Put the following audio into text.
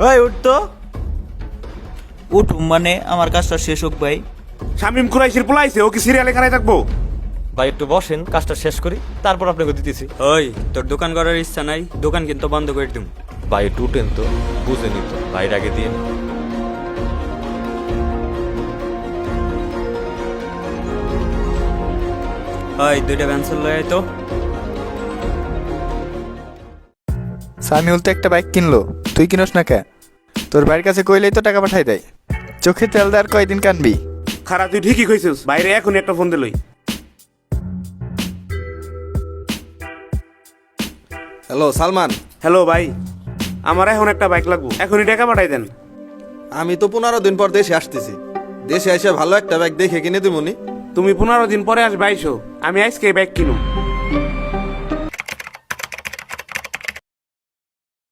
ওই উঠতো উঠুম মানে আমার কাজটা শেষ হোক ভাই। শামিম কুরাইশির পোলাইছে, ও কি সিরিয়ালে খারাই থাকবো? ভাই একটু বসেন, কাজটা শেষ করি, তারপর আপনাকে দিতেছি। ওই তোর দোকান করার ইচ্ছা নাই, দোকান কিন্তু বন্ধ করে দিম। ভাই একটু উঠেন তো, বুঝেনি তো, ভাইয়ের আগে দিয়ে নিন। ওই দুইটা পেন্সিল লয়ে আয় তো। সামিউল তো একটা বাইক কিনলো, তুই কিনোস না কে? তোর বাড়ির কাছে কইলেই তো টাকা পাঠাই দেয়। চোখে তেল দেওয়ার কয়দিন কানবি? খারাপ, তুই ঠিকই কইছিস, বাইরে এখনই একটা ফোন দিলই। হ্যালো সালমান, হ্যালো ভাই, আমার এখন একটা বাইক লাগবো, এখনই টাকা পাঠাই দেন। আমি তো 15 দিন পর দেশে আসতেছি। দেশে এসে ভালো একটা ব্যাগ দেখে কিনে দেবনি। তুমি 15 দিন পরে আসবে, আইসো, আমি আজকে বাইক কিনুম।